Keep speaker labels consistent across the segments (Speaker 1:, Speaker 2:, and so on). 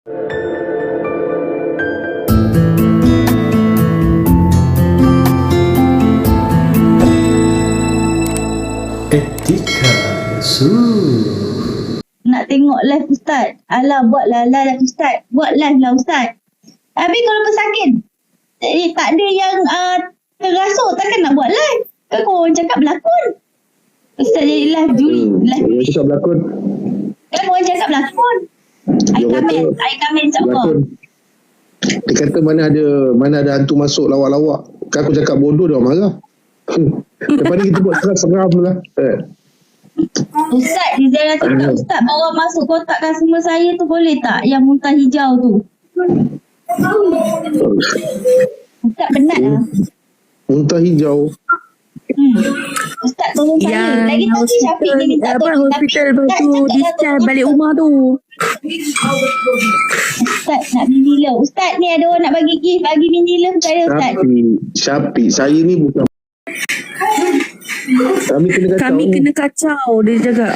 Speaker 1: Etika Su.
Speaker 2: Nak tengok live Ustaz. Alah, buatlah live Ustaz. Buat live lah Ustaz. Habis kalau pesakit, tak ada yang terasuk, takkan nak buat live. Kan korang cakap berlakon. Ustaz jadi live juri. Live
Speaker 3: Orang cakap berlakon.
Speaker 2: kan korang cakap berlakon. I komen insyaAllah.
Speaker 3: Dia kata mana ada hantu masuk lawak-lawak. Kan aku cakap bodoh, dia orang marah. Lepas ni kita buat seram lah.
Speaker 2: Ustaz, Rizal cakap Ustaz bawa masuk kotak customer saya tu boleh tak? Yang muntah hijau tu. Ustaz penat lah.
Speaker 3: Muntah hijau.
Speaker 2: Ustaz tolong saya. Lagi tadi Syafiq dia minta tolong.
Speaker 4: hospital lepas tu discharge balik rumah tu.
Speaker 2: Ustaz nak mindilah. Ustaz ni ada orang nak bagi gift. Bagi mindilah saya Ustaz.
Speaker 3: Syafiq, saya ni bukan. Kami kena kacau.
Speaker 4: Dia cakap.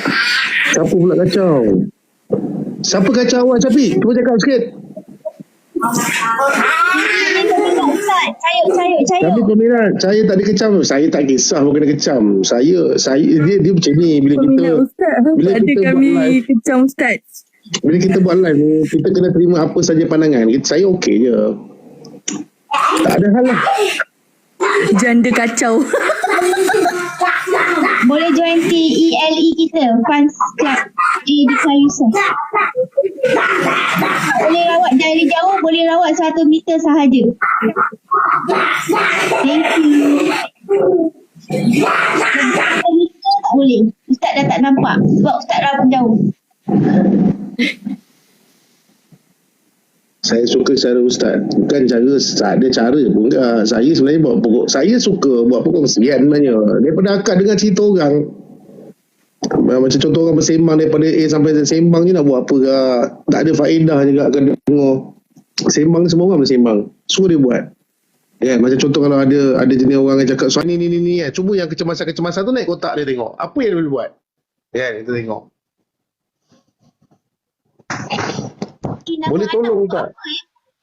Speaker 3: Siapa pula kacau? Siapa kacau awak, Syafiq? Cuba cakap sikit.
Speaker 2: Ustaz, sayuk.
Speaker 3: Tapi peminat, saya tak dikecam. Saya tak kisah pun kena kecam. Saya dia macam ni bila kita
Speaker 4: Kami
Speaker 3: buat live.
Speaker 4: kecam Ustaz.
Speaker 3: Bila kita buat live ni, kita kena terima apa saja pandangan. Saya okey je. Tak ada hal lah.
Speaker 4: Janda kacau.
Speaker 2: Boleh join TELE kita. Fans Club di Yusof. Boleh rawat dari jauh, boleh rawat 1 meter sahaja. Thank you. 1 meter tak boleh. Ustaz dah tak nampak sebab Ustaz rawat jauh.
Speaker 3: Saya suka cara Ustaz. Bukan cara, ada cara pun enggak. Saya sebenarnya buat pokok. Saya suka buat perkongsian sebenarnya. Daripada akak dengar cerita orang. Macam contoh orang bersembang daripada A sampai Z. Sembang je nak buat apa kak. Tak ada faedah juga akan dengar. Sembang semua orang bersembang. Suruh dia buat. Ya, macam contoh kalau ada jenis orang yang cakap soal ni. Cuba yang kecemasan tu naik kotak dia tengok. Apa yang dia boleh buat? Ya, kita tengok. Boleh tolong tak?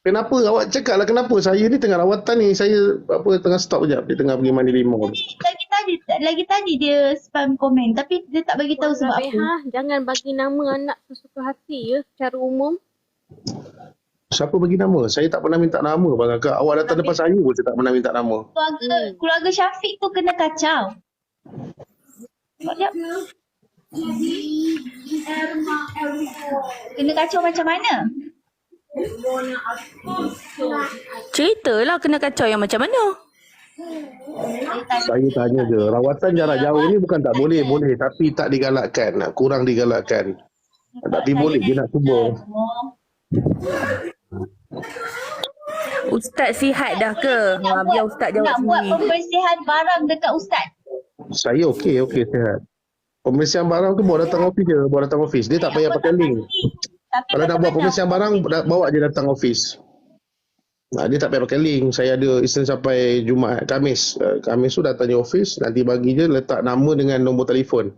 Speaker 3: Kenapa awak cakap lah kenapa? Saya ni tengah rawatan ni. Saya tengah stop sekejap. Dia tengah pergi mandi limau.
Speaker 2: Lagi tadi dia spam komen tapi dia tak bagi tahu sebab apa.
Speaker 5: Jangan bagi nama anak sesuka hati ya secara umum.
Speaker 3: Siapa bagi nama? Saya tak pernah minta nama bang Kakak. Awak datang depan saya pun saya tak pernah minta nama.
Speaker 2: Keluarga Syafiq tu kena kacau. Sekejap. Kena kacau macam mana?
Speaker 4: Ceritalah kena kacau yang macam mana.
Speaker 3: Saya tanya je. Rawatan jarak jauh ni bukan tak boleh. Boleh. Tapi tak digalakkan. Kurang digalakkan. Tapi boleh je nak cuba.
Speaker 4: Ustaz sihat dah ke? Biar Ustaz jawab
Speaker 2: nak buat
Speaker 4: sendiri.
Speaker 2: pembersihan barang dekat Ustaz.
Speaker 3: Saya okey sihat. Pembersihan barang tu bawa datang office je. Bawa datang office. Dia tak payah pakai link. Kalau nak buat pembersihan barang, bawa je datang office. Dia tak payah pakai link. Saya ada Isnin sampai Jumaat, Khamis. Khamis tu datang di office. Nanti bagi je letak nama dengan nombor telefon.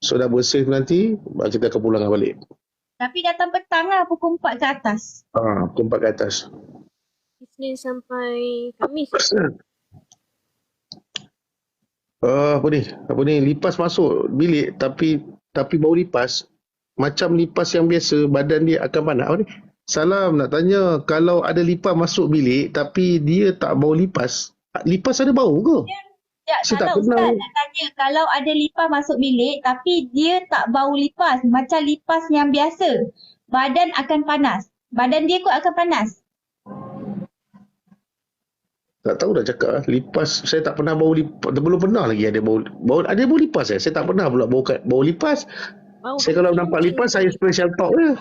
Speaker 3: So dah bersih nanti, kita akan pulang balik.
Speaker 2: Tapi datang petang lah pukul 4 ke atas.
Speaker 3: Pukul 4 ke atas.
Speaker 5: Isnin sampai Khamis.
Speaker 3: Apa ni lipas masuk bilik tapi bau lipas macam lipas yang biasa, badan dia akan panas. Apa ni? Salam, nak tanya kalau ada lipas masuk bilik tapi dia tak bau lipas ada bau ke?
Speaker 2: Ya,
Speaker 3: Saya tak
Speaker 2: kalau
Speaker 3: pernah.
Speaker 2: Ustaz nak tanya kalau ada lipas masuk bilik tapi dia tak bau lipas macam lipas yang biasa, badan akan panas. Badan dia kot akan panas.
Speaker 3: Tak tahu dah cakap lipas. Saya tak pernah bau lipas. Belum pernah lagi ada bau lipas. Saya tak pernah pula bau lipas. Saya kalau nampak lipas saya special talk je.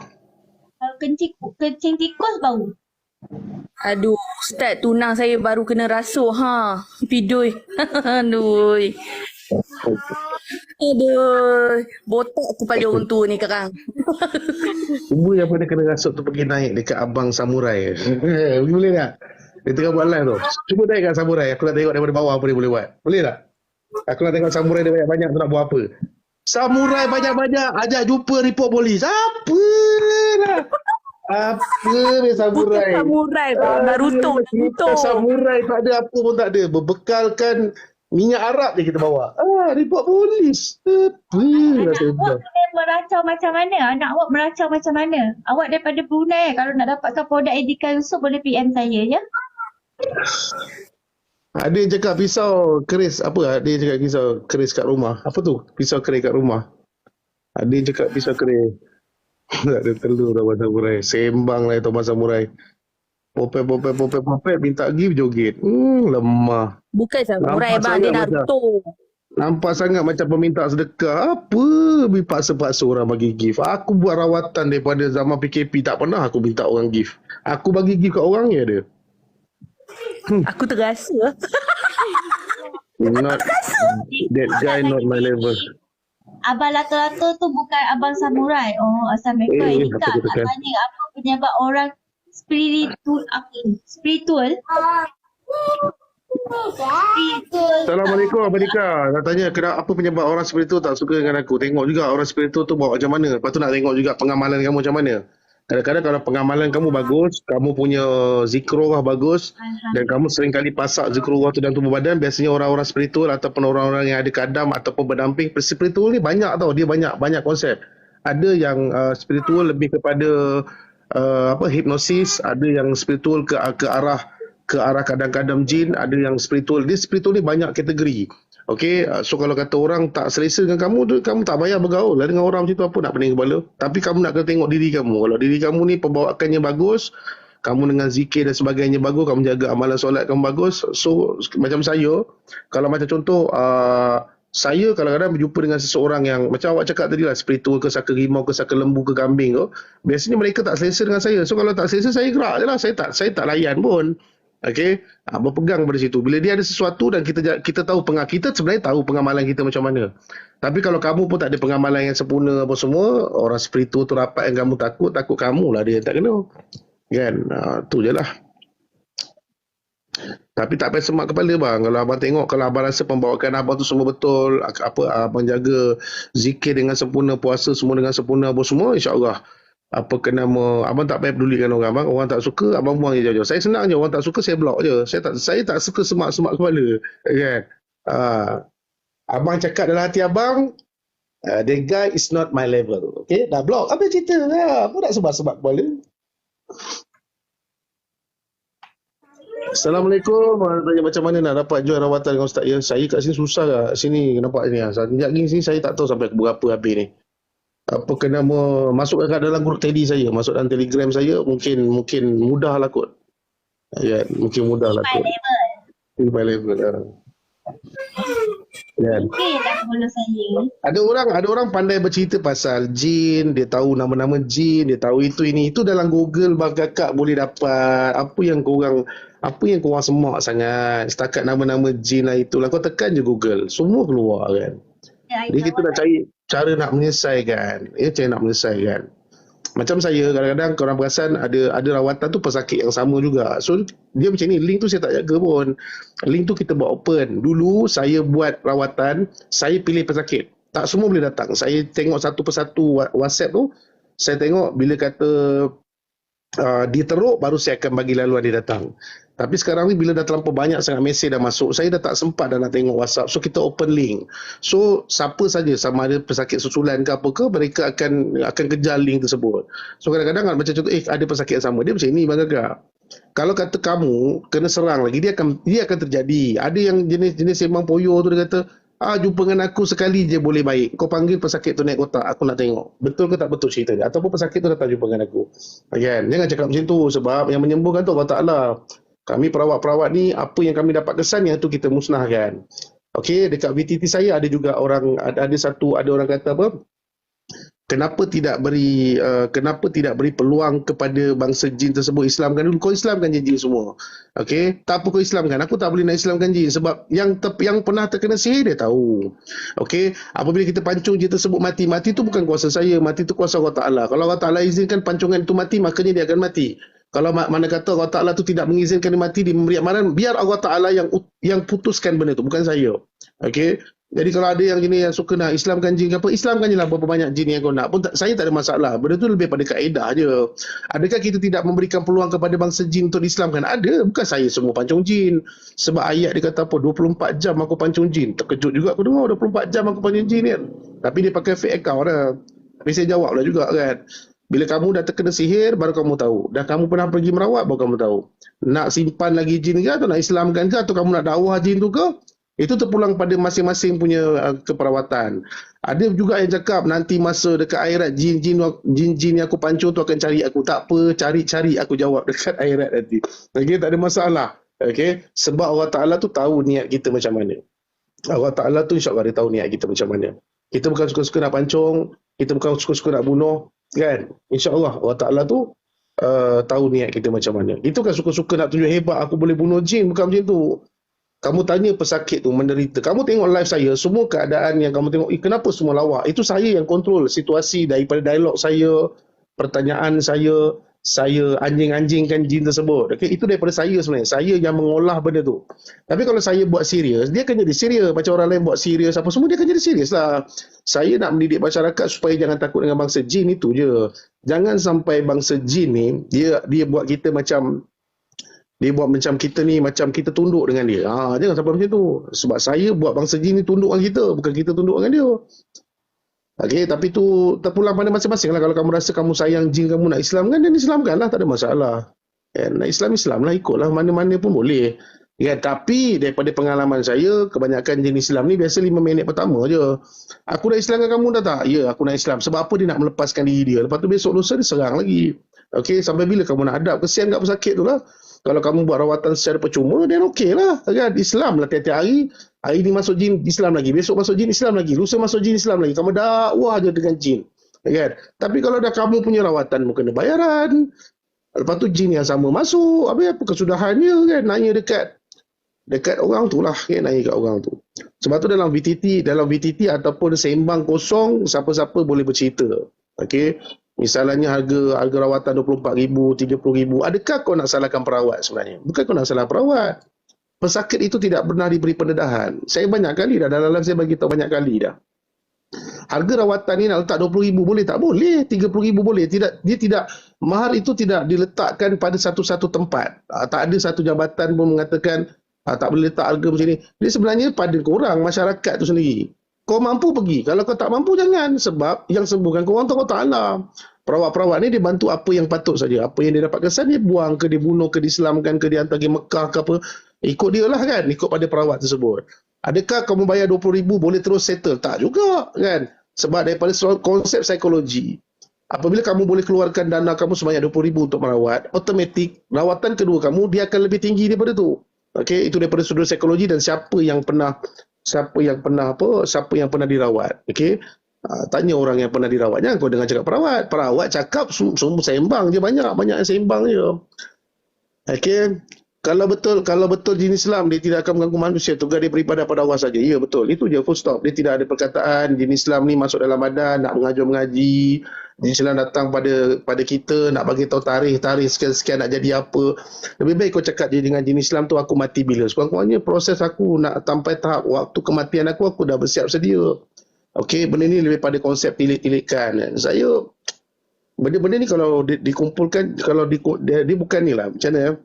Speaker 2: Kencing tikus bau.
Speaker 4: Aduh, Ustaz tunang saya baru kena rasuh Pidoi. Aduh. Botak kepala orang tua ni sekarang.
Speaker 3: Cuba yang pernah kena rasuk tu pergi naik dekat Abang Samurai. Boleh tak? Dia tengah buat live tu. Cuba naik kat Samurai. Aku nak tengok daripada bawah apa dia boleh buat. Boleh tak? Aku nak tengok Samurai dia banyak-banyak tu nak buat apa. Samurai banyak-banyak ajak jumpa report polis. Apa lah. Apa ni samurai?
Speaker 4: Samurai bang. Naruto.
Speaker 3: Kita samurai tak ada apa pun tak ada. Berbekalkan minyak Arab je kita bawa. Report polis. Apa lah
Speaker 2: Anak awak kena meracau macam mana? Anak awak meracau macam mana? Awak daripada Brunei, kalau nak dapatkan produk Edikan Yusof boleh PM saya ya.
Speaker 3: Ada yang cakap pisau keris. Apa? Ada yang cakap pisau keris kat rumah. Apa tu? Pisau keris kat rumah. Ada yang cakap pisau keris. Tak ada telur Abang Samurai. Sembang lah itu Abang Samurai. Popet, minta gift joget. Lemah.
Speaker 4: Bukan samurai
Speaker 3: Nampak
Speaker 4: bang. Dia
Speaker 3: sangat
Speaker 4: Naruto.
Speaker 3: Nampak sangat macam peminta sedekah. Apa? Paksa-paksa orang bagi gift. Aku buat rawatan daripada zaman PKP. Tak pernah aku minta orang gift. Aku bagi gift kat orang je ada.
Speaker 4: Aku terasa.
Speaker 3: Not that guy, not my level.
Speaker 2: Abang Lato-Lato tu bukan Abang Samurai. Oh, Assalamualaikum. Ini
Speaker 3: Apa
Speaker 2: tak
Speaker 3: tu kan?
Speaker 2: tanya apa penyebab orang spiritual. Spiritual.
Speaker 3: Assalamualaikum Abang Dika. Nak tanya apa penyebab orang spiritual tak suka dengan aku. Tengok juga orang spiritual tu bawa macam mana. Lepas tu nak tengok juga pengamalan kamu macam mana. Kadang-kadang kalau pengamalan kamu bagus, kamu punya zikrullah bagus dan kamu sering kali pasak zikrullah tu dalam tubuh badan, biasanya orang-orang spiritual ataupun orang-orang yang ada kadam ataupun berdamping. Spiritual ni banyak tau, dia banyak konsep. Ada yang spiritual lebih kepada hipnosis, ada yang spiritual ke arah kadang-kadang jin, ada yang spiritual. Dia spiritual ni banyak kategori. Okey, so kalau kata orang tak selesa dengan kamu, kamu tak payah bergaul lah dengan orang macam tu, apa nak pening kepala. Tapi kamu nak kena tengok diri kamu. Kalau diri kamu ni pembawakannya bagus, kamu dengan zikir dan sebagainya bagus, kamu jaga amalan solat kamu bagus. So macam saya, kalau macam contoh saya kadang-kadang berjumpa dengan seseorang yang macam awak cakap tadi lah, spiritual ke, saka rimau ke, saka lembu ke, kambing ke, biasanya mereka tak selesa dengan saya. So kalau tak selesa, saya gerak je lah, saya tak layan pun. Okey, berpegang pada situ. Bila dia ada sesuatu dan kita tahu kita sebenarnya tahu pengamalan kita macam mana. Tapi kalau kamu pun tak ada pengamalan yang sempurna apa semua, orang spiritual tu rapat yang kamu takut kamu lah dia tak kena. Kan? Tu je lah. Tapi tak payah semak kepala bang. Kalau abang tengok, kalau abang rasa pembawakan abang tu semua betul, abang jaga zikir dengan sempurna, puasa semua dengan sempurna apa semua, insya-Allah abang tak payah pedulikan orang. Orang tak suka, abang buang je jauh-jauh. Saya senang je, orang tak suka saya block je. Saya tak suka semak-semak kepala, kan. Abang cakap dalam hati abang, the guy is not my level. Okay, dah block. Apa cerita? Apa nak semak-semak kepala? Assalamualaikum. Tanya macam mana nak dapat join rawatan dengan Ustaz ya? Saya kat sini susah lah. Sini nampak ni. Sejak ni sini saya tak tahu sampai berapa habis ni. Apa kena masuk kat dalam grup Teddy saya, masuk dalam Telegram saya, mungkin mudah lah kot. Ya, mungkin mudah lah kot. By level. Ya.
Speaker 2: Okey tak follow saya.
Speaker 3: Ada orang pandai bercerita pasal jin, dia tahu nama-nama jin, dia tahu itu dalam Google bang kakak boleh dapat. Apa yang korang semak sangat setakat nama-nama jin lah itulah, kau tekan je Google, semua keluar kan. Jadi kita nak cari cara nak menyelesaikan. Cara nak menyelesaikan. Macam saya, kadang-kadang korang perasan ada rawatan tu pesakit yang sama juga. So dia macam ni, link tu saya tak jaga pun. Link tu kita buat open. Dulu saya buat rawatan, saya pilih pesakit. Tak semua boleh datang. Saya tengok satu persatu WhatsApp tu, saya tengok bila kata dia teruk, baru saya akan bagi laluan dia datang. Tapi sekarang ni bila dah terlampau banyak sangat mesej dah masuk, saya dah tak sempat dah nak tengok WhatsApp. So kita open link. So siapa saja, sama ada pesakit susulan ke apa ke, mereka akan kejar link tersebut. So kadang-kadang macam contoh ada pesakit yang sama, dia macam ni bang Gagak. Kalau kata kamu kena serang lagi, dia akan terjadi. Ada yang jenis sembang poyo tu, dia kata jumpa dengan aku sekali je boleh baik. Kau panggil pesakit tu naik kotak, aku nak tengok betul ke tak betul cerita dia, ataupun pesakit tu datang jumpa dengan aku. Kan? Jangan cakap macam tu, sebab yang menyembuhkan tu Allah Ta'ala. Kami perawat-perawat ni, apa yang kami dapat kesan, yang tu kita musnahkan. Okey, dekat VTT saya ada juga orang, ada orang kata apa? Kenapa tidak beri peluang kepada bangsa jin tersebut, Islamkan dulu. Kau Islamkan jin semua. Okey, tak apa kau Islamkan. Aku tak boleh nak Islamkan jin sebab yang pernah terkena sihir dia tahu. Okey, apabila kita pancung jin tersebut mati tu bukan kuasa saya, mati tu kuasa Allah Taala. Kalau Allah Taala izinkan pancungan itu mati, makanya dia akan mati. Kalau mana kata Allah Taala tu tidak mengizinkan dia mati, dia memberi amaran, biar Allah Taala yang putuskan benda tu, bukan saya. Okey, Jadi kalau ada yang gini yang suka nak Islamkan jin ke apa, Islamkan je lah berapa banyak jin yang kau nak pun saya tak ada masalah. Benda tu lebih pada kaedah je. Adakah kita tidak memberikan peluang kepada bangsa jin untuk Islamkan? Ada. Bukan saya semua pancung jin. Sebab ayat dia kata apa, 24 jam aku pancung jin. Terkejut juga aku dengar 24 jam aku pancung jin kan. Tapi dia pakai fake account dah. Tapi saya jawab lah juga kan. Bila kamu dah terkena sihir, baru kamu tahu. Dah kamu pernah pergi merawat, baru kamu tahu. Nak simpan lagi jin ke atau nak Islamkan ke atau kamu nak dakwah jin tu ke? Itu terpulang pada masing-masing punya keperawatan. Ada juga yang cakap nanti masa dekat akhirat jin-jin yang aku pancung tu akan cari aku. Tak apa, cari-cari aku jawab dekat akhirat nanti. Okey, tak ada masalah. Okey, sebab Allah Taala tu tahu niat kita macam mana. Allah Taala tu insya-Allah dia tahu niat kita macam mana. Kita bukan suka-suka nak pancung, kita bukan suka-suka nak bunuh, kan? Insya-Allah Allah Taala tu tahu niat kita macam mana. Itu kan suka-suka nak tunjuk hebat aku boleh bunuh jin, bukan macam tu. Kamu tanya pesakit tu menderita. Kamu tengok live saya, semua keadaan yang kamu tengok, kenapa semua lawak? Itu saya yang kontrol situasi daripada dialog saya, pertanyaan saya anjing-anjingkan jin tersebut. Okay? Itu daripada saya sebenarnya. Saya yang mengolah benda tu. Tapi kalau saya buat serius, dia akan jadi serius. Macam orang lain buat serius apa semua, dia akan jadi serius lah. Saya nak mendidik masyarakat supaya jangan takut dengan bangsa jin itu je. Jangan sampai bangsa jin ni, dia buat kita macam kita ni macam kita tunduk dengan dia. Jangan sampai macam tu. Sebab saya buat bangsa jin ni tunduk dengan kita, bukan kita tunduk dengan dia. Okey, tapi tu terpulang pada masing-masing lah. Kalau kamu rasa kamu sayang jin kamu nak Islamkan, dan Islamkan lah, tak ada masalah. Nak Islam lah, ikutlah mana-mana pun boleh. Ya, tapi daripada pengalaman saya, kebanyakan jin Islam ni biasa 5 minit pertama je. Aku nak Islamkan kamu dah tak? Ya, aku nak Islam. Sebab apa dia nak melepaskan diri dia? Lepas tu besok lusa dia serang lagi. Okey, sampai bila kamu nak hadap? Kesian kat pesakit tu lah. Kalau kamu buat rawatan secara percuma, then okey lah. Kan? Islam lah tiap-tiap hari. Hari ni masuk jin, Islam lagi. Besok masuk jin, Islam lagi. Lusa masuk jin, Islam lagi. Kamu dakwah je dengan jin. Kan? Tapi kalau dah kamu punya rawatan, kena bayaran. Lepas tu jin yang sama masuk. Habis apa kesudahannya kan? Nanya dekat orang tu lah. Kan? Nanya kat orang tu. Sebab tu dalam VTT ataupun sembang kosong, siapa-siapa boleh bercerita. Okey? Misalnya harga rawatan RM24,000, RM30,000. Adakah kau nak salahkan perawat sebenarnya? Bukan kau nak salah perawat. Pesakit itu tidak pernah diberi pendedahan. Saya banyak kali dah. Dalam live saya bagi tahu banyak kali dah. Harga rawatan ni nak letak RM20,000 boleh? Tak boleh. RM30,000 boleh. Mahar itu tidak diletakkan pada satu-satu tempat. Tak ada satu jabatan pun mengatakan tak boleh letak harga macam ni. Dia sebenarnya pada korang, masyarakat tu sendiri. Kau mampu pergi. Kalau kau tak mampu, jangan. Sebab yang sembuhkan kau orang tu Allah Ta'ala. Perawat-perawat ni dia bantu apa yang patut saja. Apa yang dia dapat kesan, dia buang ke, dia bunuh ke, diselamatkan ke, dia hantar pergi Mekah ke apa. Ikut dia lah kan. Ikut pada perawat tersebut. Adakah kamu bayar RM20,000 boleh terus settle? Tak juga kan. Sebab daripada konsep psikologi, apabila kamu boleh keluarkan dana kamu sebanyak RM20,000 untuk merawat, automatik rawatan kedua kamu dia akan lebih tinggi daripada tu. Okey, itu daripada sudut psikologi dan siapa yang pernah dirawat. Okey, tanya orang yang pernah dirawat. Jangan kau dengar cakap perawat cakap semua sembang je, banyak yang sembang je. Okey, kalau betul jin Islam dia tidak akan mengganggu manusia, tugas dia beribadah pada Allah saja. Ya betul, itu je, full stop. Dia tidak ada perkataan jin Islam ni masuk dalam badan nak mengaji. Jin Islam datang pada kita nak bagi tahu tarikh sekian nak jadi apa. Lebih baik kau cakap je dengan jin Islam tu, aku mati bila. Sekurang-kurangnya proses aku nak sampai tahap waktu kematian aku dah bersiap sedia. Okey, benda ni lebih pada konsep tilik-tilikan. Saya benda-benda ni kalau dikumpulkan, kalau dia bukan ni lah macam mana.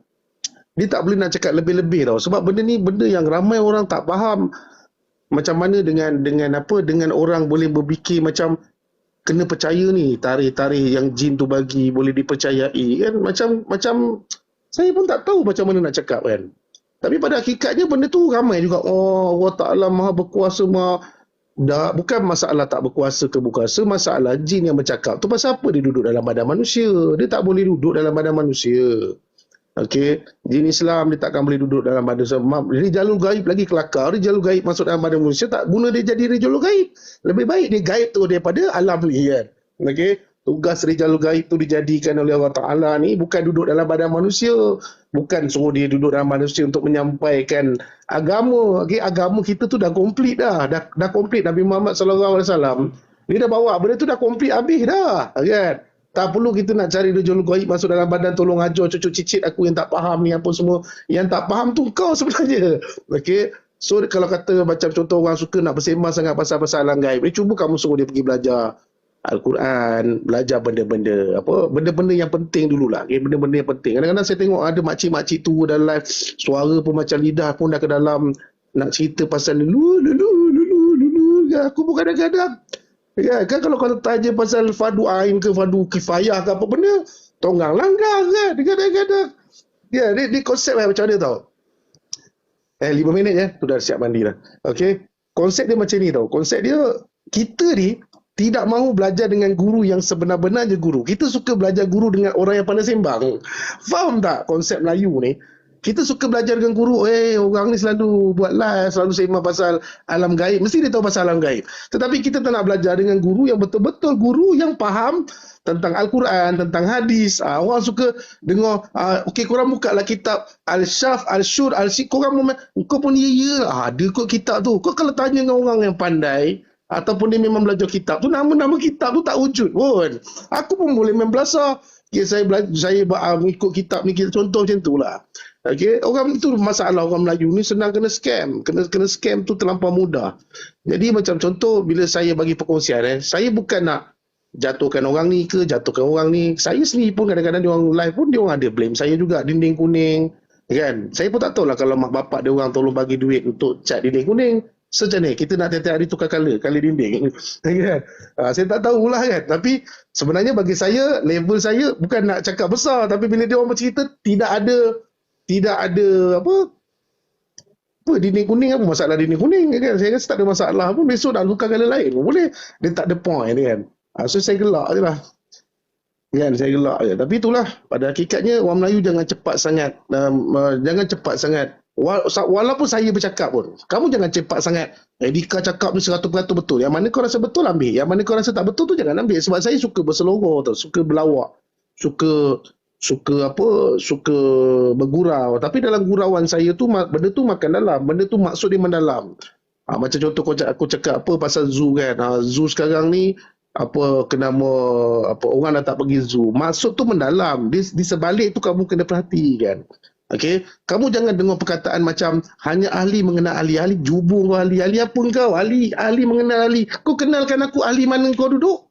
Speaker 3: Dia tak boleh nak cakap lebih-lebih tau. Sebab benda ni benda yang ramai orang tak faham. Macam mana dengan orang boleh berfikir macam kena percaya ni tarikh-tarikh yang jin tu bagi boleh dipercayai kan, macam saya pun tak tahu macam mana nak cakap kan. Tapi pada hakikatnya benda tu ramai juga. Allah Ta'ala Maha berkuasa, bukan masalah tak berkuasa ke berkuasa, masalah jin yang bercakap tu pasal apa dia duduk dalam badan manusia. Dia tak boleh duduk dalam badan manusia. Okey, jin Islam dia takkan boleh duduk dalam badan manusia. Rijalul gaib lagi kelakar. Rijalul gaib masuk dalam badan manusia, tak guna dia jadi rijalul gaib. Lebih baik dia gaib tu daripada alam ni kan. Okey, tugas rijalul gaib tu dijadikan oleh Allah Ta'ala ni bukan duduk dalam badan manusia. Bukan suruh dia duduk dalam manusia untuk menyampaikan agama. Okey, agama kita tu dah komplit dah. Dah komplit. Nabi Muhammad SAW dia dah bawa benda tu dah komplit habis dah kan. Tak perlu kita nak cari rejul gaib masuk dalam badan, tolong ajar cucu cicit aku yang tak faham ni apa semua. Yang tak faham tu kau sebenarnya. Okey. So kalau kata macam contoh orang suka nak bersembang sangat pasal-pasal alam gaib, cuba kamu suruh dia pergi belajar Al-Quran, belajar benda-benda yang penting dululah. Okay? Benda-benda yang penting. Kadang-kadang saya tengok ada makcik-makcik tu dalam live, suara pun macam lidah pun dah ke dalam nak cerita pasal dulu. Aku pun kadang-kadang kan kalau tanya pasal fardu ain ke fardu kifayah ke apa benda, tonggang langgar kan kadang-kadang. Ya, ni konsep macam mana tau. 5 minit je, tu dah siap mandi dah. Okey. Konsep dia macam ni tau. Konsep dia, kita ni tidak mahu belajar dengan guru yang sebenar-benarnya guru. Kita suka belajar guru dengan orang yang pandai sembang. Faham tak konsep Melayu ni? Kita suka belajar dengan guru, orang ni selalu buat live, selalu sembang pasal alam gaib. Mesti dia tahu pasal alam gaib. Tetapi kita tak nak belajar dengan guru yang betul-betul guru yang faham tentang Al-Quran, tentang hadis. Orang suka dengar, okey korang buka lah kitab Al-Syaf, Al-Syur, Al-Sik. Korang kau pun ada kot kitab tu. Kau kalau tanya dengan orang yang pandai, ataupun dia memang belajar kitab tu, nama-nama kitab tu tak wujud pun. Aku pun boleh main belasah. Saya mengikut kitab ni, contoh macam tu lah. Okay, orang itu masalah orang Melayu ni senang kena scam. Kena scam tu terlampau mudah. Jadi macam contoh bila saya bagi perkongsian, saya bukan nak jatuhkan orang ni ke jatuhkan orang ni. Saya sendiri pun kadang-kadang dia orang live pun dia orang ada blame saya juga, dinding kuning kan. Saya pun tak tahulah kalau mak bapak dia orang tolong bagi duit untuk cat dinding kuning. Macam ni kita nak tiap-tiap hari tukar colour dinding kan. Saya tak tahulah kan. Tapi sebenarnya bagi saya, level saya bukan nak cakap besar, tapi bila dia orang bercerita tidak ada apa dinding kuning, apa masalah dinding kuning kan. Saya rasa tak ada masalah pun, besok nak tukar colour lain pun boleh. Dia tak ada point kan. So saya gelak je lah kan, saya gelak je. Tapi itulah pada hakikatnya orang Melayu jangan cepat sangat walaupun saya bercakap pun, kamu jangan cepat sangat Dika cakap ni 100% betul, yang mana kau rasa betul ambil, yang mana kau rasa tak betul tu jangan ambil. Sebab saya suka berseloroh tu, suka berlawak, suka bergurau. Tapi dalam gurauan saya tu benda tu makan dalam, benda tu maksud dia mendalam. Macam contoh aku cakap apa pasal zoo kan. Zoo sekarang ni orang dah tak pergi zoo. Maksud tu mendalam. Di sebalik tu kamu kena perhatikan. Okey, kamu jangan dengar perkataan macam hanya ahli mengenal ahli. Ahli jubur kau ahli. Ahli apa kau? Ahli mengenal ahli. Kau kenalkan aku ahli mana kau duduk?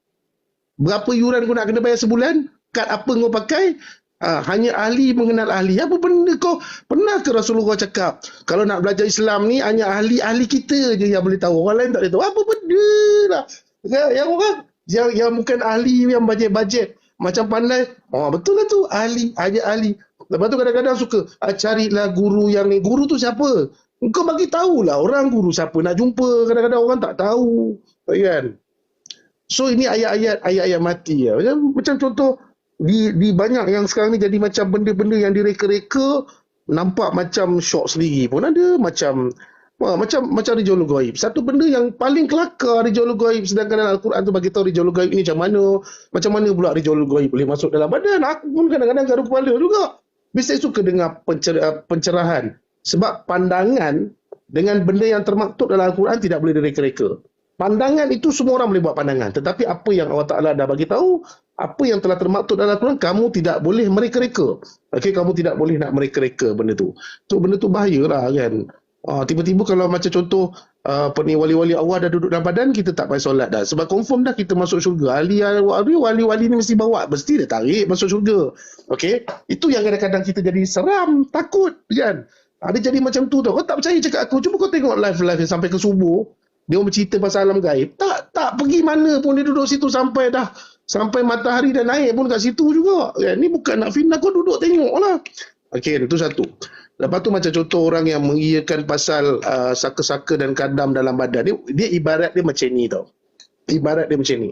Speaker 3: Berapa yuran kau nak kena bayar sebulan? Kad apa kau pakai? Hanya ahli mengenal ahli. Apa benda kau? Pernah ke Rasulullah cakap kalau nak belajar Islam ni hanya ahli kita je yang boleh tahu, orang lain tak boleh tahu? Apa benda lah. Yang orang yang bukan ahli, yang bajet-bajet macam pandai, betul lah tu ahli, hanya ahli. Lepas tu kadang-kadang suka carilah guru yang ni. Guru tu siapa? Kau bagi tahulah orang guru siapa nak jumpa. Kadang-kadang orang tak tahu kan. So ini ayat-ayat mati lah. Macam contoh di banyak yang sekarang ni jadi macam benda-benda yang direka-reka, nampak macam syok sendiri pun ada. Macam Rijal Ghaib. Satu benda yang paling kelakar Rijal Ghaib, sedangkan dalam Al-Quran tu bagi tahu Rijal Ghaib ini macam mana pula Rijal Ghaib boleh masuk dalam badan. Aku pun kadang-kadang gaduh kepala juga. Saya suka dengar pencerahan. Sebab pandangan dengan benda yang termaktub dalam Al-Quran tidak boleh direka-reka. Pandangan itu semua orang boleh buat pandangan. Tetapi apa yang Allah Ta'ala dah bagi tahu, apa yang telah termaktub dalam Al-Quran, kamu tidak boleh mereka-reka. Okey, kamu tidak boleh nak mereka-reka benda tu. Benda tu bahayalah kan. Tiba-tiba kalau macam contoh wali-wali Allah dah duduk dalam badan, kita tak payah solat dah. Sebab confirm dah kita masuk syurga. Wali-wali ni mesti dia tarik masuk syurga. Okey, itu yang kadang-kadang kita jadi seram, takut kan. Dia jadi macam tu tau. Kau tak percaya cakap aku, cuba kau tengok live sampai ke subuh. Dia bercerita pasal alam gaib. Tak pergi mana pun, dia duduk situ sampai matahari dah naik pun kat situ juga. Ni bukan nak fitnah, kau duduk tengok lah. Okey, itu satu. Lepas tu macam contoh orang yang mengiyakan pasal saka-saka dan kadam dalam badan. Dia ibarat dia macam ni tau. Ibarat dia macam ni.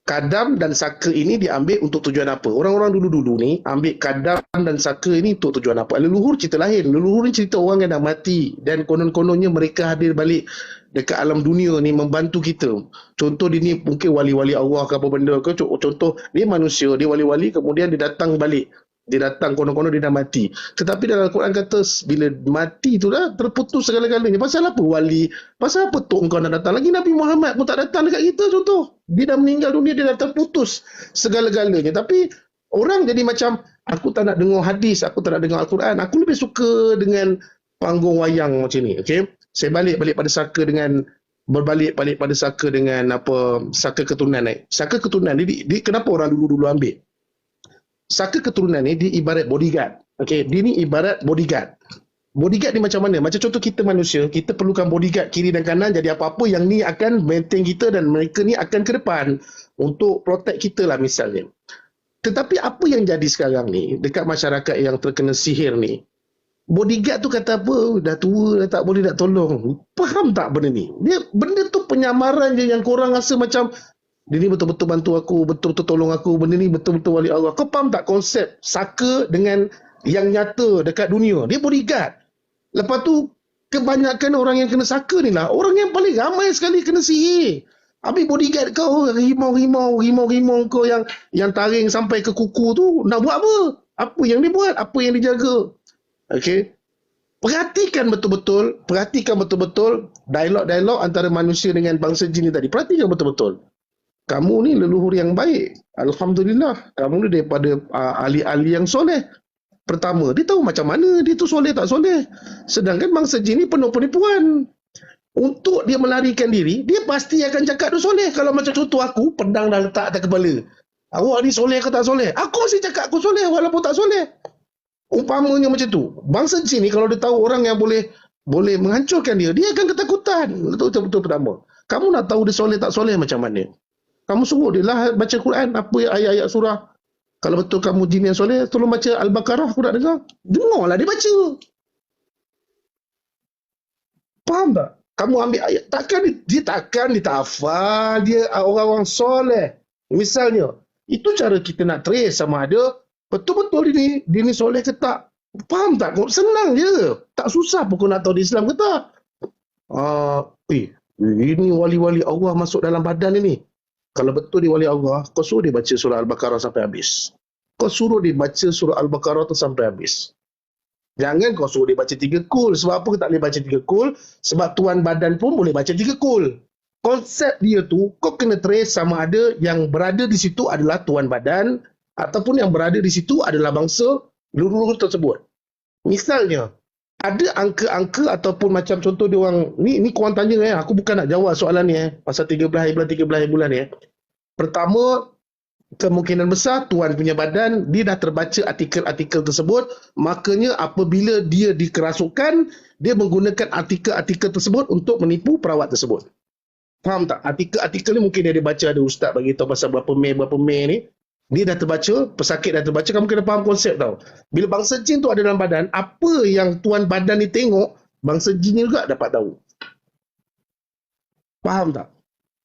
Speaker 3: Kadam dan saka ini diambil untuk tujuan apa? Orang-orang dulu-dulu ni ambil kadam dan saka ini untuk tujuan apa? Leluhur cerita lain. Leluhur ni cerita orang yang dah mati. Dan konon-kononnya mereka hadir balik dekat alam dunia ni membantu kita. Contoh dia ni mungkin wali-wali Allah ke apa benda ke. Contoh dia manusia, dia wali-wali, kemudian dia datang balik. Dia datang konon-konon dia dah mati. Tetapi dalam Al-Quran kata bila mati tu dah terputus segala-galanya. Pasal apa wali? Pasal apa tok kau nak datang? Lagi Nabi Muhammad pun tak datang dekat kita contoh. Dia dah meninggal dunia, dia dah terputus segala-galanya. Tapi orang jadi macam aku tak nak dengar hadis, aku tak nak dengar Al-Quran. Aku lebih suka dengan panggung wayang macam ni. Okey, saya balik pada saka dengan berbalik-balik pada saka dengan saka keturunan ni. Saka keturunan ni kenapa orang dulu ambil? Saka keturunan ni dia ibarat bodyguard. Okey, dia ni ibarat bodyguard. Bodyguard ni macam mana? Macam contoh kita manusia, kita perlukan bodyguard kiri dan kanan, jadi apa-apa yang ni akan maintain kita dan mereka ni akan ke depan untuk protect kita lah misalnya. Tetapi apa yang jadi sekarang ni dekat masyarakat yang terkena sihir ni, bodyguard tu kata apa, dah tua, dah tak boleh nak tolong. Faham tak benda ni? Benda tu penyamaran je yang korang rasa macam dia ni betul-betul bantu aku, betul-betul tolong aku, benda ni betul-betul wali Allah. Kau faham tak konsep saka dengan yang nyata dekat dunia? Dia bodyguard. Lepas tu, kebanyakan orang yang kena saka ni lah, orang yang paling ramai sekali kena sihir. Habis bodyguard kau, rimau-rimau kau yang taring sampai ke kuku tu, nak buat apa? Apa yang dia buat? Apa yang dia jaga? Okey. Perhatikan betul-betul dialog-dialog antara manusia dengan bangsa jin ni tadi. Perhatikan betul-betul. Kamu ni leluhur yang baik. Alhamdulillah. Kamu ni daripada ahli-ahli yang soleh. Pertama, dia tahu macam mana dia tu soleh tak soleh. Sedangkan bangsa jin ni penuh penipuan. Untuk dia melarikan diri, dia pasti akan cakap dia soleh. Kalau macam contoh aku, pedang dah letak atas kepala. Awak ni soleh ke tak soleh? Aku mesti cakap aku soleh walaupun tak soleh. Umpamanya macam tu. Bangsa jin ni kalau dia tahu orang yang boleh menghancurkan dia akan ketakutan. Itu betul-betul pertama. Kamu nak tahu dia soleh tak soleh macam mana? Kamu suruh dia lah baca Quran, apa ayat-ayat surah. Kalau betul kamu jin yang soleh, tolong baca Al-Baqarah, aku nak dengar. Dengarlah dia baca. Faham tak? Kamu ambil ayat, dia tak hafal, dia orang-orang soleh. Misalnya, itu cara kita nak trace sama ada betul-betul dia ni soleh ke tak. Faham tak? Senang je. Tak susah pun kau nak tahu dia Islam ke tak. Ini wali-wali Allah masuk dalam badan ini. Kalau betul dia wali Allah, kau suruh dia baca surah Al-Baqarah sampai habis. Kau suruh dia baca surah Al-Baqarah tu sampai habis. Jangan kau suruh dia baca 3 kul. Sebab apa tak boleh baca 3 kul? Sebab tuan badan pun boleh baca 3 kul. Konsep dia tu, kau kena trace sama ada yang berada di situ adalah tuan badan ataupun yang berada di situ adalah bangsa leluhur tersebut. Misalnya, ada angka-angka ataupun macam contoh dia orang, ni korang tanya aku bukan nak jawab soalan ni pasal 13 hari bulan ni. Pertama, kemungkinan besar tuan punya badan dia dah terbaca artikel-artikel tersebut, makanya apabila dia dikerasukan, dia menggunakan artikel-artikel tersebut untuk menipu perawat tersebut. Faham tak? Artikel-artikel ni mungkin dia baca, ada ustaz bagi tahu pasal berapa Mei ni. Dia dah terbaca, pesakit dah terbaca, kamu kena faham konsep tau. Bila bangsa jin tu ada dalam badan, apa yang tuan badan ni tengok, bangsa jin juga dapat tahu. Faham tak?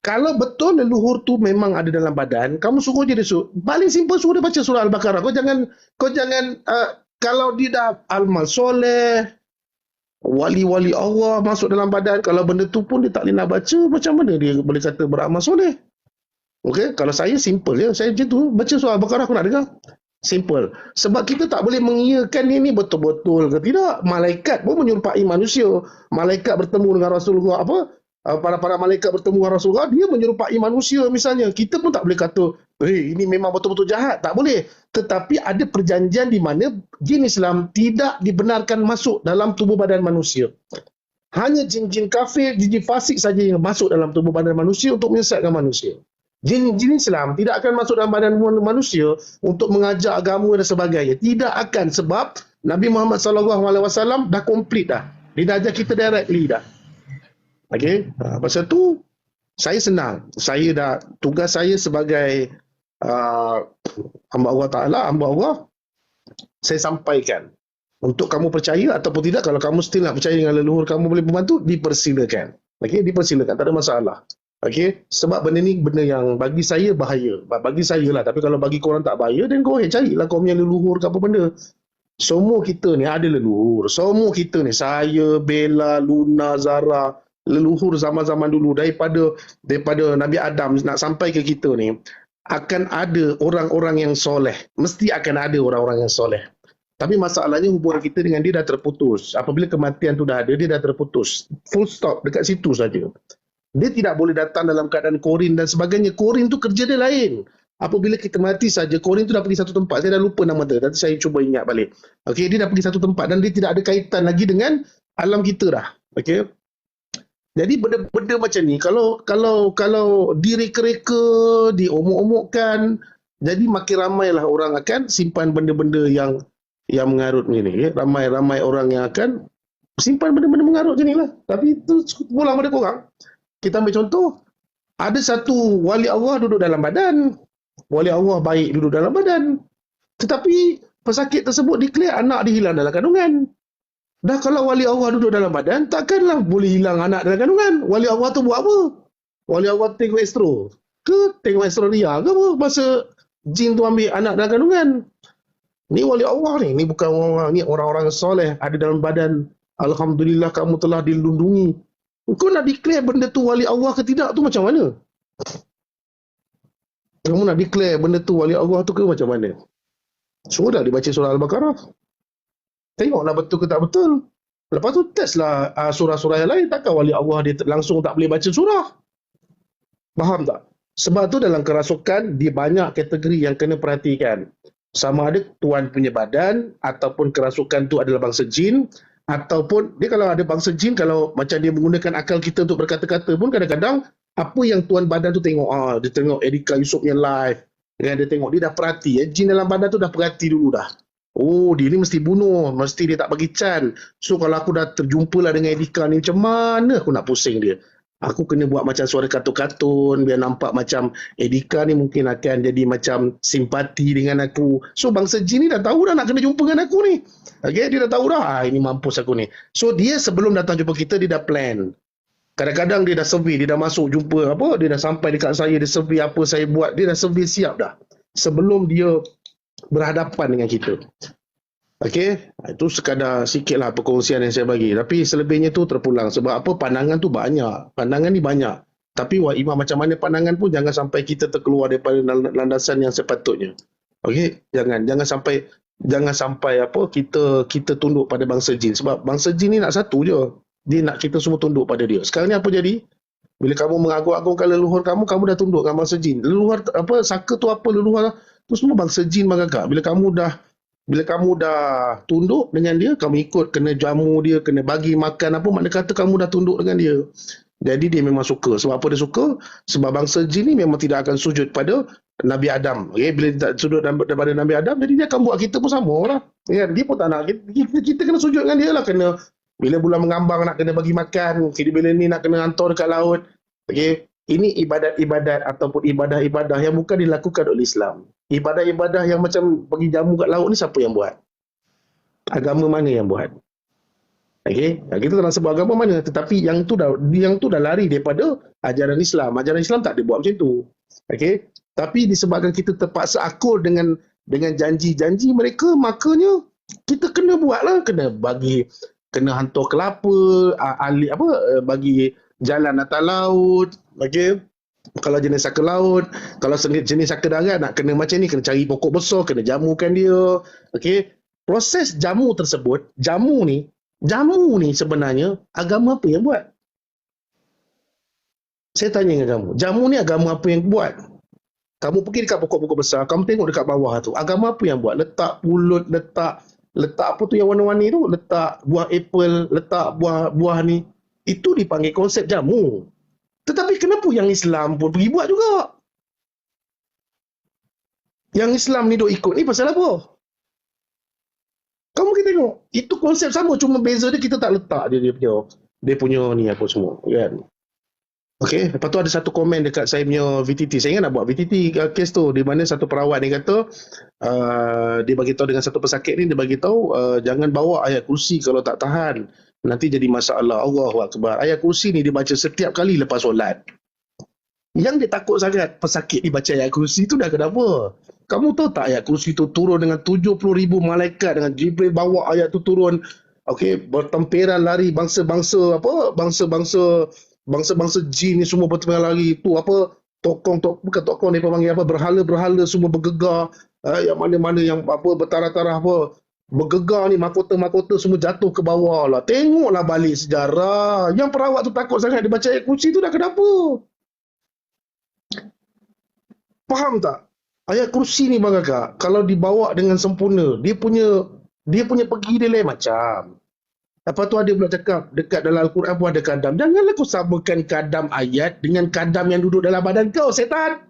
Speaker 3: Kalau betul leluhur tu memang ada dalam badan, kamu suruh je dia paling simple suruh dia baca surah Al-Baqarah. Kau jangan kalau dia dah amal soleh, wali-wali Allah masuk dalam badan, kalau benda tu pun dia tak boleh nak baca, macam mana dia boleh kata beramal soleh? Okey, kalau saya simple je, saya macam tu, baca surah Al-Baqarah aku nak dengar. Simple. Sebab kita tak boleh mengiyakan ini betul-betul ke tidak. Malaikat pun menyerupai manusia. Malaikat bertemu dengan Rasulullah para malaikat bertemu dengan Rasulullah, dia menyerupai manusia misalnya. Kita pun tak boleh kata, ini memang betul-betul jahat. Tak boleh. Tetapi ada perjanjian di mana jin Islam tidak dibenarkan masuk dalam tubuh badan manusia. Hanya jin-jin kafir, jin-jin fasik saja yang masuk dalam tubuh badan manusia untuk menyesatkan manusia. Jin Islam tidak akan masuk dalam badan manusia untuk mengajar agama dan sebagainya. Tidak akan, sebab Nabi Muhammad SAW dah komplit dah. Dia dah ajar kita directly dah. Okey, pasal tu saya senang. Saya dah, tugas saya sebagai hamba Allah Ta'ala, hamba Allah, saya sampaikan. Untuk kamu percaya ataupun tidak, kalau kamu still nak percaya dengan leluhur kamu boleh membantu, dipersilakan. Okey, dipersilakan, tak ada masalah. Okey, sebab benda ni benda yang bagi saya bahaya. Bagi saya lah, tapi kalau bagi korang tak bahaya, then go ahead, carilah kau punya leluhur ke apa benda. Semua kita ni ada leluhur. Semua kita ni, saya, Bella, Luna, Zara, leluhur zaman-zaman dulu daripada Nabi Adam nak sampai ke kita ni, akan ada orang-orang yang soleh. Mesti akan ada orang-orang yang soleh. Tapi masalahnya hubungan kita dengan dia dah terputus. Apabila kematian tu dah ada, dia dah terputus. Full stop, dekat situ saja. Dia tidak boleh datang dalam keadaan korin dan sebagainya. Korin tu kerja dia lain. Apabila kita mati saja, korin tu dah pergi satu tempat. Saya dah lupa nama dia. Nanti saya cuba ingat balik. Okey, dia dah pergi satu tempat dan dia tidak ada kaitan lagi dengan alam kita dah. Okey. Jadi benda-benda macam ni kalau direka-reka, diomok-omokkan, jadi makin ramailah orang akan simpan benda-benda yang mengarut ni. Ramai-ramai orang yang akan simpan benda-benda mengarut macam ni lah. Tapi itu pulang pada korang. Kita ambil contoh, ada satu wali Allah duduk dalam badan. Wali Allah baik duduk dalam badan. Tetapi pesakit tersebut declare anak dia hilang dalam kandungan. Dah kalau wali Allah duduk dalam badan, takkanlah boleh hilang anak dalam kandungan. Wali Allah tu buat apa? Wali Allah tengok astro ke tengok astronomia ke apa masa jin tu ambil anak dalam kandungan? Ni wali Allah ni. Ni bukan orang-orang soleh ada dalam badan. Alhamdulillah kamu telah dilindungi. Kau nak declare benda tu wali Allah ke tidak tu macam mana? Kamu nak declare benda tu wali Allah tu ke macam mana? Sudah dibaca surah Al-Baqarah. Tengoklah betul ke tak betul. Lepas tu testlah surah-surah yang lain. Takkan wali Allah dia langsung tak boleh baca surah. Faham tak? Sebab tu dalam kerasukan, dia banyak kategori yang kena perhatikan. Sama ada tuan punya badan, ataupun kerasukan tu adalah bangsa jin, ataupun dia kalau ada bangsa jin, kalau macam dia menggunakan akal kita untuk berkata-kata pun kadang-kadang, apa yang tuan badan tu tengok, dia tengok Erika Yusof yang live, dia tengok, dia dah perhati, jin dalam badan tu dah perhati dulu dah. Oh, dia ni mesti bunuh, mesti dia tak bagi can. So kalau aku dah terjumpa lah dengan Erika ni, macam mana aku nak pusing dia? Aku kena buat macam suara kartun-kartun biar nampak macam Erika ni mungkin akan jadi macam simpati dengan aku. So bangsa jin ni dah tahu dah nak kena jumpa dengan aku ni. Okay, dia dah tahu dah, ini mampus aku ni. So dia sebelum datang jumpa kita, dia dah plan. Kadang-kadang dia dah survey, dia dah masuk jumpa apa, dia dah sampai dekat saya, dia survey apa saya buat, dia dah survey siap dah. Sebelum dia berhadapan dengan kita. Okey, itu sekadar sikitlah perkongsian yang saya bagi. Tapi selebihnya tu terpulang. Sebab apa? Pandangan tu banyak. Pandangan ni banyak. Tapi wah imam macam mana pandangan pun jangan sampai kita terkeluar daripada landasan yang sepatutnya. Okey, jangan sampai apa kita tunduk pada bangsa jin. Sebab bangsa jin ni nak satu je. Dia nak kita semua tunduk pada dia. Sekarang ni apa jadi? Bila kamu mengagung-agungkan leluhur kamu dah tunduk dengan bangsa jin. Leluhur apa? Saka tu apa? Leluhur tu semua bangsa jin magagak. Bila kamu dah tunduk dengan dia, kamu ikut, kena jamu dia, kena bagi makan apa, makna kata kamu dah tunduk dengan dia. Jadi dia memang suka. Sebab apa dia suka? Sebab bangsa jin ni memang tidak akan sujud pada Nabi Adam. Okay? Bila tak sujud daripada Nabi Adam, jadi dia akan buat kita pun sama lah. Ya, dia pun tak nak. Kita kena sujud dengan dia lah. Kena, bila bulan mengambang nak kena bagi makan, bila ni nak kena hantar dekat laut. Okay? Ini ibadat-ibadat ataupun ibadah-ibadah yang bukan dilakukan oleh Islam. Ibadah-ibadah yang macam pergi jamu kat laut ni siapa yang buat? Agama mana yang buat? Okey, kita tak nak sebut agama mana, tetapi yang tu dah lari daripada ajaran Islam. Ajaran Islam tak ada buat macam tu. Okey, tapi disebabkan kita terpaksa akur dengan janji-janji mereka, makanya kita kena buatlah, kena hantar kelapa, bagi jalan atas laut. Okey. Kalau jenis saka laut, kalau jenis saka darat nak kena macam ni, kena cari pokok besar, kena jamukan dia. Okey. Proses jamu tersebut, jamu ni sebenarnya agama apa yang buat? Saya tanya dengan kamu, jamu ni agama apa yang buat? Kamu pergi dekat pokok-pokok besar, kamu tengok dekat bawah tu, agama apa yang buat? Letak pulut, letak apa tu yang warna-warni tu, letak buah apple, letak buah ni. Itu dipanggil konsep jamu. Tetapi kenapa yang Islam pun pergi buat juga? Yang Islam ni duk ikut ni pasal apa? Kamu kita tengok, itu konsep sama, cuma beza dia kita tak letak dia punya ni apa semua, kan? Okey, lepas tu ada satu komen dekat saya punya VTT. Saya ingat nak buat VTT kes tu, di mana satu perawat ni kata dia bagi tahu dengan satu pesakit ni, dia bagi tahu jangan bawa ayat kursi kalau tak tahan. Nanti jadi masalah. Allahu Akbar. Ayat kursi ni dibaca setiap kali lepas solat. Yang dia takut sangat pesakit dibaca ayat kursi tu dah kenapa? Kamu tahu tak ayat kursi tu turun dengan 70,000 malaikat, dengan Jibril bawa ayat tu turun. Okey, bertemperan lari bangsa-bangsa jin ni semua bertemperan lari. Tu apa? Bukan tokong dia panggil apa? Berhala-berhala semua bergegar. Yang mana-mana yang apa bertarah-tarah apa? Bergegar ni, mahkota-mahkota semua jatuh ke bawah lah. Tengoklah balik sejarah. Yang perawat tu takut sangat dia baca ayat kursi tu dah kenapa? Faham tak? Ayat kursi ni bang kakak, kalau dibawa dengan sempurna, dia punya pergi dia lain macam. Lepas tu ada pula cakap, dekat dalam Al-Quran pun ada kadam. Janganlah kau samakan kadam ayat dengan kadam yang duduk dalam badan kau, setan.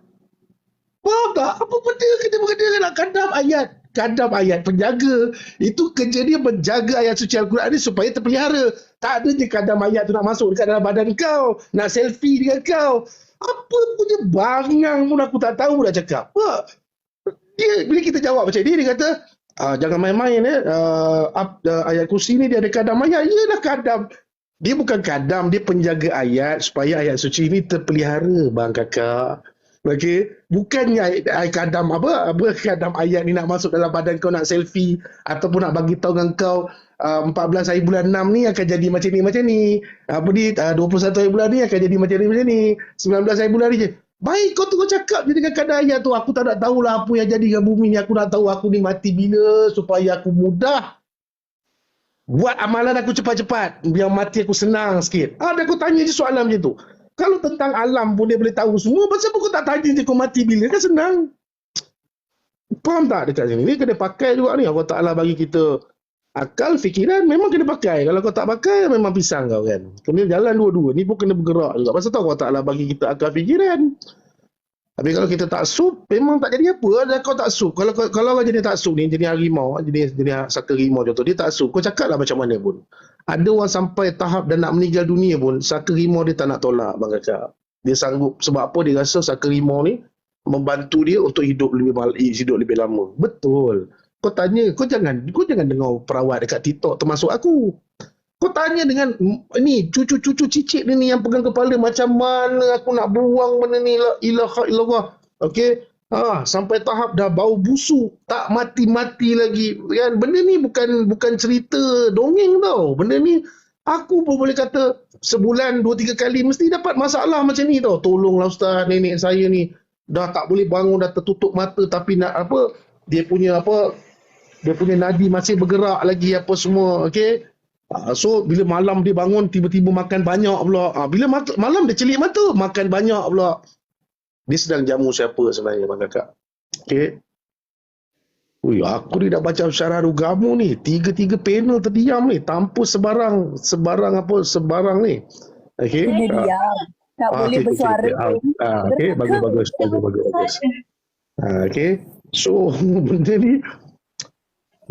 Speaker 3: Faham tak? Apa benda kena nak kadam ayat? Kadam ayat penjaga. Itu kerja dia menjaga ayat suci Al-Quran ni supaya terpelihara. Tak ada je kadam ayat tu nak masuk dekat dalam badan kau. Nak selfie dengan kau. Apa punya bangang pun aku tak tahu dah cakap. Dia, bila kita jawab macam ni, dia kata, jangan main-main ayat kursi ni dia ada kadam ayat. Yalah kadam. Dia bukan kadam, dia penjaga ayat supaya ayat suci ni terpelihara, bang kakak. Okey, bukannya kadam kadam ayat ni nak masuk dalam badan kau nak selfie ataupun nak bagi tahu dengan kau 14 hari bulan 6 ni akan jadi macam ni. 21 hari bulan ni akan jadi macam ni. 19 hari bulan ni je. Baik, kau tunggu cakap je dengan kadar ayat tu. Aku tak nak tahulah apa yang jadi dengan bumi ni. Aku nak tahu aku ni mati bila supaya aku mudah buat amalan aku cepat-cepat. Biar mati aku senang sikit. Dan aku tanya je soalan macam tu. Kalau tentang alam pun dia boleh tahu semua, pasal apa kau tak tanya je kau mati bila? Kan senang. Faham tak dekat sini? Ni kena pakai juga ni. Allah Ta'ala bagi kita akal, fikiran, memang kena pakai. Kalau kau tak pakai, memang pisang kau kan. Kena jalan dua-dua. Ni pun kena bergerak juga. Pasal tahu Allah Ta'ala bagi kita akal, fikiran. Tapi kalau kita tak sub, memang tak jadi apa. Dan kau tak sub. Kalau kau jadi tak sub ni, jenis harimau, jenis saka rimau contoh, dia tak sub. Kau cakap lah macam mana pun. Ada orang sampai tahap dan nak meninggal dunia pun, saka rimau dia tak nak tolak, bang kakak. Dia sanggup. Sebab apa? Dia rasa saka rimau ni membantu dia untuk hidup lebih lama. Betul. Kau tanya, kau jangan dengar perawat dekat TikTok termasuk aku. Kau tanya dengan ni cucu-cucu cicit ni yang pegang kepala, macam mana aku nak buang benda ni, la ilaha illallah. Okey. Sampai tahap dah bau busuk, tak mati-mati lagi kan. Benda ni bukan cerita dongeng tau. Benda ni aku pun boleh kata sebulan 2-3 kali mesti dapat masalah macam ni tau. Tolonglah ustaz, nenek saya ni dah tak boleh bangun, dah tertutup mata, tapi nak dia punya nadi masih bergerak lagi apa semua. Okey. So bila malam dia bangun tiba-tiba makan banyak pula. Bila malam dia celik mata makan banyak pula. Dia sedang jamu siapa sebenarnya, bang kakak? Okey. Aku ni dah baca syarah agama ni, 3 panel terdiam ni, tanpa sebarang ni. Okey.
Speaker 6: Dia diam. Tak boleh bersuara.
Speaker 3: Okey, bagus. Okey. So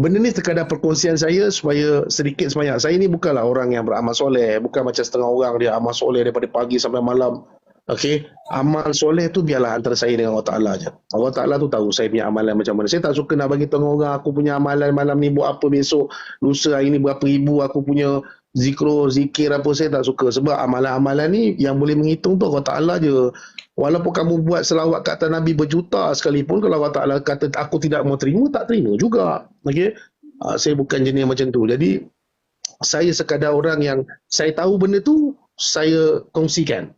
Speaker 3: benda ni sekadar perkongsian saya supaya sedikit sebanyak. Saya ni bukanlah orang yang beramal soleh. Bukan macam setengah orang dia amal soleh daripada pagi sampai malam. Okey. Amal soleh tu biarlah antara saya dengan Allah Ta'ala je. Allah Ta'ala tu tahu saya punya amalan macam mana. Saya tak suka nak bagi tahu orang aku punya amalan malam ni buat apa, besok, lusa hari ni berapa ribu aku punya zikir apa. Saya tak suka. Sebab amalan-amalan ni yang boleh menghitung tu Allah Ta'ala je. Walaupun kamu buat selawat kat atas Nabi berjuta sekalipun, kalau Allah Ta'ala kata aku tidak mau terima, tak terima juga. Okey. Saya bukan jenis macam tu. Jadi saya sekadar orang yang saya tahu benda tu, saya kongsikan.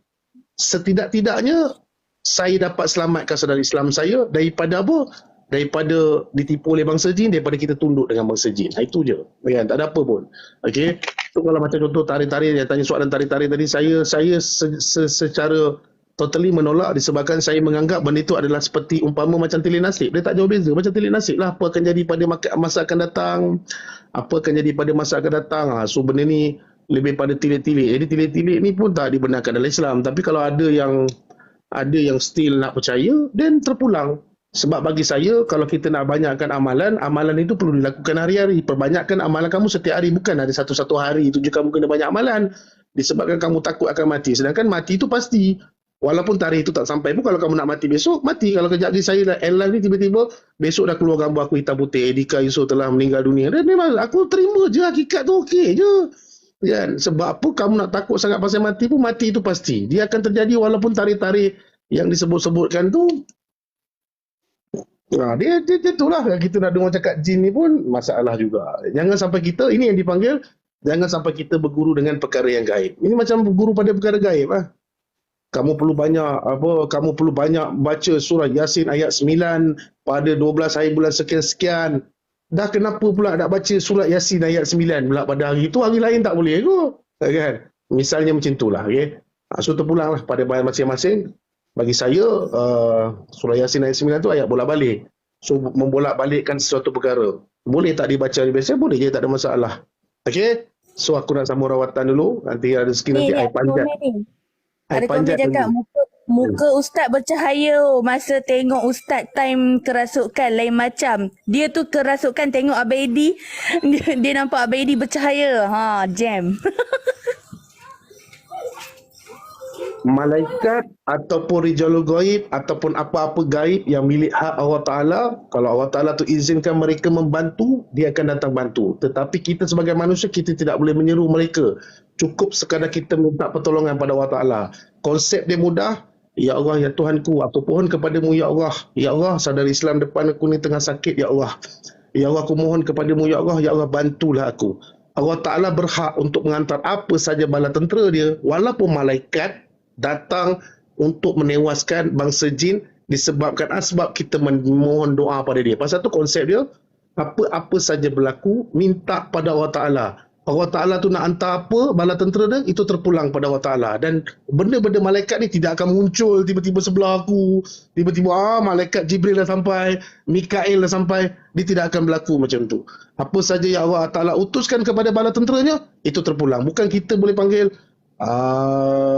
Speaker 3: Setidak-tidaknya saya dapat selamatkan saudara Islam saya daripada apa? Daripada ditipu oleh bangsa jin, daripada kita tunduk dengan bangsa jin. Itu je. Kan? Tak ada apa pun. Okey. Tu kalau macam contoh tari-tari, dia tanya soalan tari-tari tadi, saya secara totally menolak disebabkan saya menganggap benda itu adalah seperti umpama macam telik nasib. Dia tak jauh beza. Macam telik nasib lah. Apa akan jadi pada masa akan datang. Apa akan jadi pada masa akan datang. So benda ni lebih pada tilik-tilik. Jadi tilik-tilik ni pun tak dibenarkan dalam Islam. Tapi kalau ada yang still nak percaya, then terpulang. Sebab bagi saya, kalau kita nak banyakkan amalan itu perlu dilakukan hari-hari. Perbanyakkan amalan kamu setiap hari. Bukan ada satu-satu hari itu je kamu kena banyak amalan. Disebabkan kamu takut akan mati. Sedangkan mati itu pasti. Walaupun tarikh itu tak sampai pun, kalau kamu nak mati besok, mati. Kalau kejap lagi saya live ni tiba-tiba besok dah keluar gambar aku hitam putih, Edika Yusof telah meninggal dunia. Dan memang aku terima je, hakikat tu okey je. Kan? Sebab apa kamu nak takut sangat pasal mati pun, mati itu pasti. Dia akan terjadi walaupun tarikh-tarikh yang disebut-sebutkan tu. Dia itulah, kita nak dengar cakap jin ni pun masalah juga. Jangan sampai kita, ini yang dipanggil, jangan sampai kita berguru dengan perkara yang gaib. Ini macam berguru pada perkara gaib lah. Kamu perlu banyak baca surah Yasin ayat 9 pada 12 hari bulan sekian-sekian. Dah kenapa pula nak baca surah Yasin ayat 9 pula pada hari itu, hari lain tak boleh ke? Kan? Misalnya macam itulah. Okay? So terpulanglah pada masing-masing. Bagi saya, surah Yasin ayat 9 tu ayat bolak-balik. So membolak-balikkan sesuatu perkara. Boleh tak dibaca hari biasa? Boleh je, tak ada masalah. Okey? So aku nak sambung rawatan dulu. Nanti ada rezeki nanti
Speaker 6: Ni
Speaker 3: air panjat.
Speaker 6: komen ni.
Speaker 3: Air
Speaker 6: Ada komen
Speaker 3: panjat
Speaker 6: cakap
Speaker 3: dulu.
Speaker 6: muka ustaz bercahaya masa tengok ustaz time kerasukan lain macam. Dia tu kerasukan tengok Abaidi, dia nampak Abaidi bercahaya. Ha, jam.
Speaker 3: Malaikat ataupun rijalul gaib ataupun apa-apa gaib yang milik hak Allah Ta'ala, kalau Allah Ta'ala tu izinkan mereka membantu, dia akan datang bantu. Tetapi kita sebagai manusia, kita tidak boleh menyeru mereka. Cukup sekadar kita minta pertolongan pada Allah Ta'ala. Konsep dia mudah. Ya Allah, ya Tuhanku, aku pohon kepadamu, ya Allah. Ya Allah, saudara Islam depan aku ni tengah sakit, ya Allah. Ya Allah, aku mohon kepadamu, ya Allah, bantulah aku. Allah Ta'ala berhak untuk mengantar apa saja bala tentera dia, walaupun malaikat datang untuk menewaskan bangsa jin disebabkan asbab kita memohon doa pada dia. Pasal tu konsep dia, apa-apa saja berlaku, minta pada Allah Ta'ala. Allah Ta'ala tu nak hantar apa, bala tentera dia, itu terpulang pada Allah Ta'ala. Dan benda-benda malaikat ni tidak akan muncul tiba-tiba sebelah aku, tiba-tiba malaikat Jibril dah sampai, Mikail dah sampai. Dia tidak akan berlaku macam tu. Apa saja yang Allah Ta'ala utuskan kepada bala tenteranya, itu terpulang. Bukan kita boleh panggil,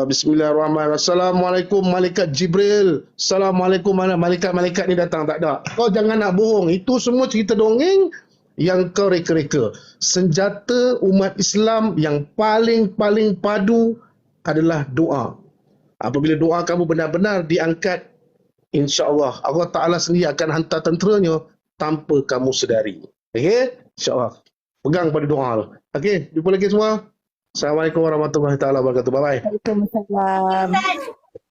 Speaker 3: Bismillahirrahmanirrahim, Assalamualaikum Malaikat Jibril, Assalamualaikum, malaikat-malaikat ni datang. Tak ada. Kau jangan nak bohong. Itu semua cerita dongeng yang kau reka-reka. Senjata umat Islam yang paling padu adalah doa. Apabila doa kamu benar-benar diangkat, insya-Allah Allah Ta'ala sendiri akan hantar tenteranya tanpa kamu sedari. Okey? InsyaAllah. Pegang pada doa. Okey, jumpa lagi semua. Assalamualaikum warahmatullahi taala wabarakatuh. Bye bye.
Speaker 6: Waalaikumsalam.
Speaker 2: Ustaz,